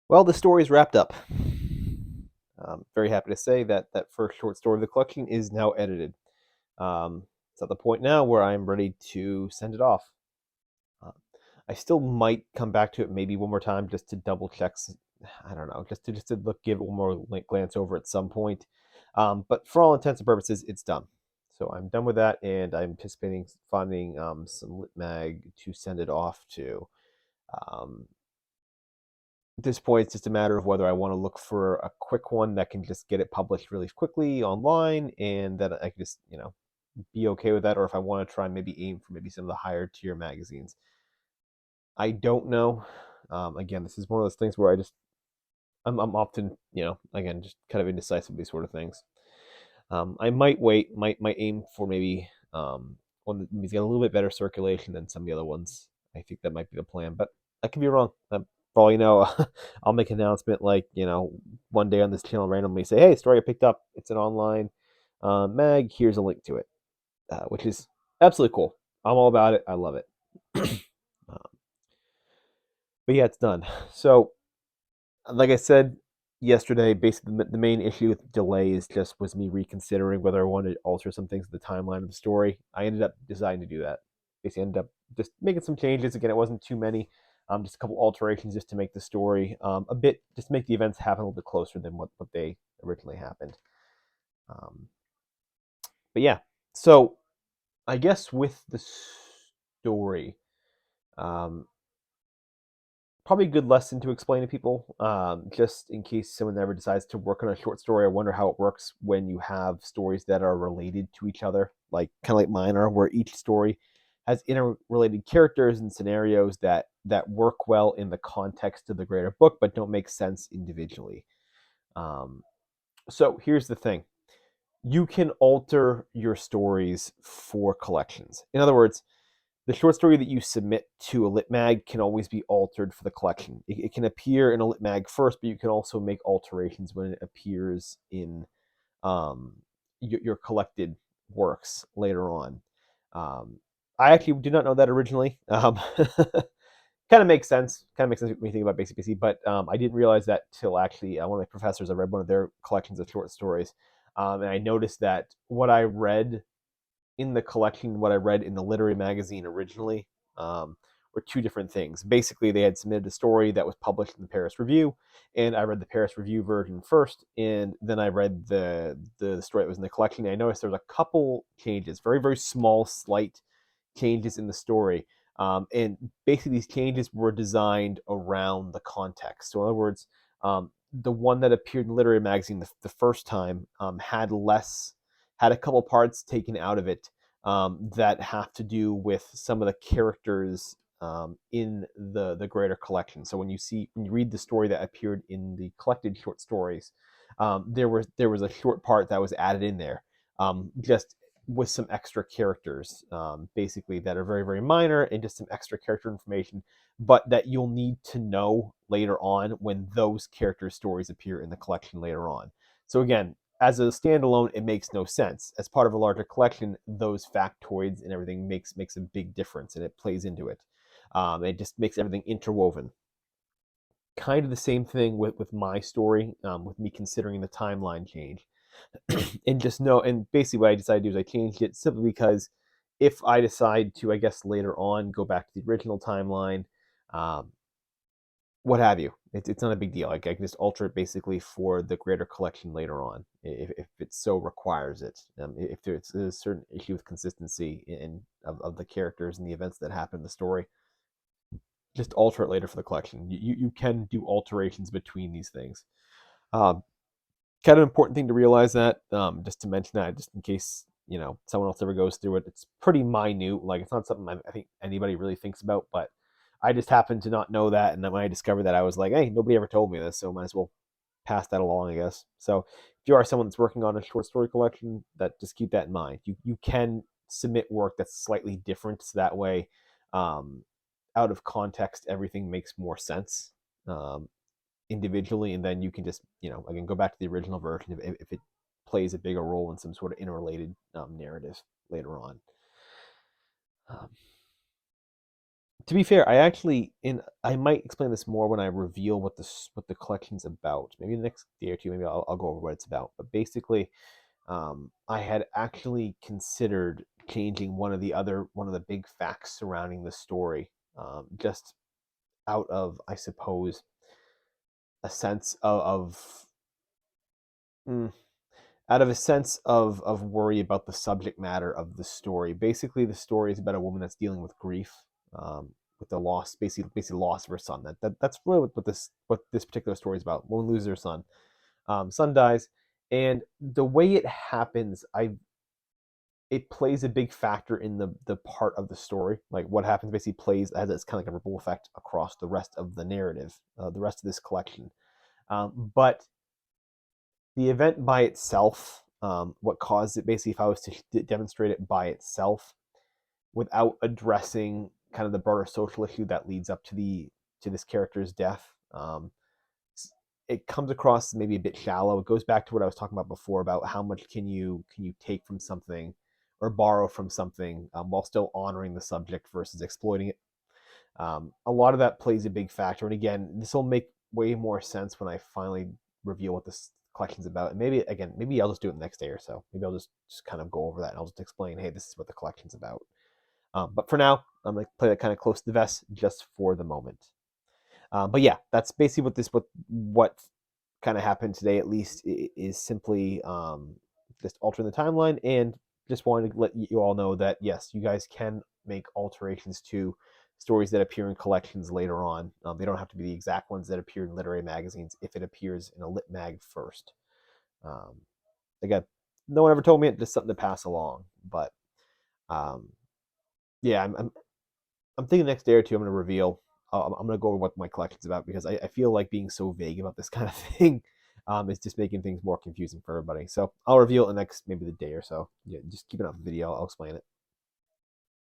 Well, the story's wrapped up. Very happy to say that that first short story of the collection is now edited. It's at the point now where I'm ready to send it off. Uh, I still might come back to it maybe one more time just to double check. I don't know, just to look, give it one more glance over at some point. But for all intents and purposes, it's done. So I'm done with that, and I'm anticipating finding some lit mag to send it off to. Um, at this point, it's just a matter of whether I want to look for a quick one that can just get it published really quickly online, and that I can just be okay with that, or if I want to try and maybe aim for maybe some of the higher tier magazines. I don't know. Again, this is one of those things where I'm often again just kind of indecisive with these sort of things. I might wait, might aim for maybe one that's got a little bit better circulation than some of the other ones. I think that might be the plan, but I could be wrong. For all you know, I'll make an announcement like one day on this channel randomly say, "Hey, story I picked up. It's an online mag. Here's a link to it," which is absolutely cool. I'm all about it. I love it. um, but yeah, it's done. So like I said yesterday, basically the main issue with the delay is just was me reconsidering whether I wanted to alter some things in the timeline of the story. I ended up deciding to do that. Basically, ended up just making some changes. Again, it wasn't too many, just a couple alterations just to make the story a bit, just to make the events happen a little bit closer than what they originally happened. Um, but yeah, so I guess with the story, um, probably a good lesson to explain to people, just in case someone ever decides to work on a short story. I wonder how it works when you have stories that are related to each other, like kind of like mine are, where each story has interrelated characters and scenarios that work well in the context of the greater book, but don't make sense individually. Um, so here's the thing: you can alter your stories for collections. In other words, the short story that you submit to a lit mag can always be altered for the collection. It can appear in a lit mag first, but you can also make alterations when it appears in um, your collected works later on. Um, I actually did not know that originally. Kind of makes sense. Kind of makes sense when you think about basic BC, but I didn't realize that till actually one of my professors. I read one of their collections of short stories, and I noticed that what I read in the collection, what I read in the literary magazine originally, were two different things. Basically, they had submitted a story that was published in the Paris Review, and I read the Paris Review version first, and then I read the story that was in the collection. And I noticed there was a couple changes, very very small, slight changes in the story. And basically, these changes were designed around the context. So, in other words, the one that appeared in Literary Magazine the first time had a couple parts taken out of it that have to do with some of the characters in the greater collection. So when you read the story that appeared in the collected short stories, there was a short part that was added in there, just with some extra characters, basically that are very very minor and just some extra character information, but that you'll need to know later on when those character stories appear in the collection later on. So again, as a standalone, it makes no sense. As part of a larger collection, those factoids and everything makes a big difference, and it plays into it. It just makes everything interwoven. Kind of the same thing with my story, with me considering the timeline change, and just know. And basically, what I decided to do is I changed it simply because if I decide to, I guess later on, go back to the original timeline, um, what have you. It's not a big deal. Like I can just alter it basically for the greater collection later on, if it so requires it. If there's a certain issue with consistency of the characters and the events that happen in the story, just alter it later for the collection. You can do alterations between these things. Um, Kind of an important thing to realize that, just to mention that, just in case someone else ever goes through it. It's pretty minute. Like it's not something I think anybody really thinks about, but I just happened to not know that, and then when I discovered that, I was like, hey, nobody ever told me this, so might as well pass that along, I guess. So if you are someone that's working on a short story collection, that just keep that in mind. You can submit work that's slightly different, so that way, um, out of context, everything makes more sense. Um, Individually, and then you can just again go back to the original version if it plays a bigger role in some sort of interrelated narrative later on. um, To be fair, I might explain this more when I reveal what the collection's about. Maybe the next day or two, maybe I'll go over what it's about. But basically, I had actually considered changing one of the big facts surrounding the story, just out of, I suppose, a sense mm, out of a sense of worry about the subject matter of the story. Basically, the story is about a woman that's dealing with grief, with the loss, basically loss of her son. That's really what this particular story is about. Woman loses her son. Son dies, and the way it happens, it plays a big factor in the part of the story. Like what happens basically plays as it's kind of like a ripple effect across the rest of the narrative, the rest of this collection. But the event by itself, what caused it, basically, if I was to demonstrate it by itself without addressing kind of the broader social issue that leads up to this character's death, it comes across maybe a bit shallow. It goes back to what I was talking about before about how much can you take from something or borrow from something, while still honoring the subject versus exploiting it. A lot of that plays a big factor. And again, this will make way more sense when I finally reveal what this collection's about. And maybe I'll just do it the next day or so. Maybe I'll just kind of go over that and I'll just explain, hey, this is what the collection's about. But for now, I'm going to play that kind of close to the vest just for the moment. But yeah, that's basically what kind of happened today. At least is simply, just altering the timeline, and just wanted to let you all know that yes, you guys can make alterations to stories that appear in collections later on. They don't have to be the exact ones that appear in literary magazines if it appears in a lit mag first. Um, Again, no one ever told me it, just something to pass along. But um, yeah, I'm thinking the next day or two I'm going to reveal. I'm going to go over what my collection's about because I feel like being so vague about this kind of thing, is just making things more confusing for everybody. So I'll reveal it in the next maybe the day or so. Yeah, just keep it up the video. I'll explain it.